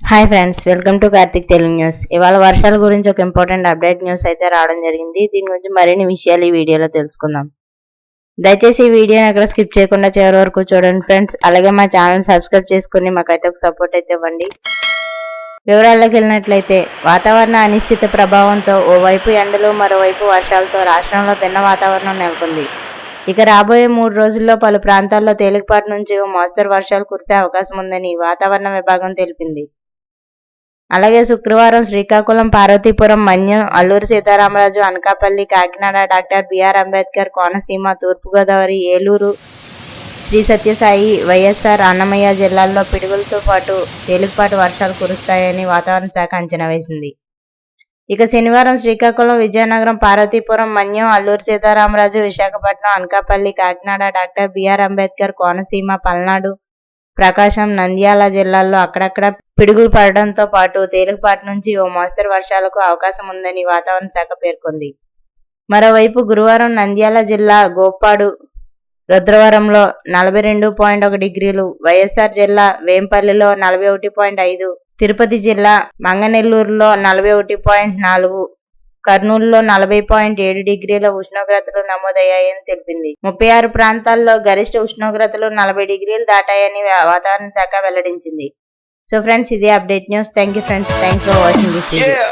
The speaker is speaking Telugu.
Hi friends, welcome to Karthik Telugu news. ఇవాళ వర్షాల గురించి ఒక ఇంపార్టెంట్ అప్డేట్ న్యూస్ అయితే రావడం జరిగింది. దీని గురించి మరిన్ని విషయాలు ఈ వీడియోలో తెలుసుకుందాం. దయచేసి ఈ వీడియోని అక్కడ స్కిప్ చేయకుండా చివరి వరకు చూడండి ఫ్రెండ్స్. అలాగే మా ఛానల్ సబ్స్క్రైబ్ చేసుకుని మాకైతే ఒక సపోర్ట్ అయితే ఇవ్వండి. వివరాల్లోకి వెళ్ళినట్లయితే వాతావరణ అనిశ్చిత ప్రభావంతో ఓవైపు ఎండలు మరోవైపు వర్షాలతో రాష్ట్రంలో భిన్న వాతావరణం నెలకొంది. ఇక రాబోయే 3 రోజుల్లో పలు ప్రాంతాల్లో తేలికపాటి నుంచి మోస్తరు వర్షాలు కురిసే అవకాశం ఉందని వాతావరణ విభాగం తెలిపింది. అలాగే శుక్రవారం శ్రీకాకుళం, పార్వతీపురం, మన్యం, అల్లూరు సీతారామరాజు, అనకాపల్లి, కాకినాడ, డాక్టర్ బిఆర్ అంబేద్కర్ కోనసీమ, తూర్పుగోదావరి, ఏలూరు, శ్రీ సత్యసాయి, వైఎస్ఆర్, అన్నమయ్య జిల్లాల్లో పిడుగులతో పాటు తేలికపాటి వర్షాలు కురుస్తాయని వాతావరణ శాఖ అంచనా వేసింది. ఇక శనివారం శ్రీకాకుళం, విజయనగరం, పార్వతీపురం, మన్యం, అల్లూరు సీతారామరాజు, విశాఖపట్నం, అనకాపల్లి, కాకినాడ, డాక్టర్ బిఆర్ అంబేద్కర్ కోనసీమ, పల్నాడు, ప్రకాశం, నంద్యాల జిల్లాల్లో అక్కడక్కడ పిడుగులు పడడంతో పాటు తేలికపాటి నుంచి ఓ మోస్తరు వర్షాలకు అవకాశం ఉందని వాతావరణ శాఖ పేర్కొంది. మరోవైపు గురువారం నంద్యాల జిల్లా గోప్పాడు, రుద్రవరంలో 42.1 డిగ్రీలు, వైఎస్ఆర్ జిల్లా వేంపల్లిలో 41.5, తిరుపతి జిల్లా మంగనెల్లూరులో 41.4, కర్నూలులో 40.7 డిగ్రీల ఉష్ణోగ్రతలు నమోదయ్యాయని తెలిపింది. 36 ప్రాంతాల్లో గరిష్ట ఉష్ణోగ్రతలు 40 డిగ్రీలు దాటాయని వాతావరణ శాఖ వెల్లడించింది. సో ఫ్రెండ్స్, ఇదే update news. Thank you friends. Thanks for watching this video.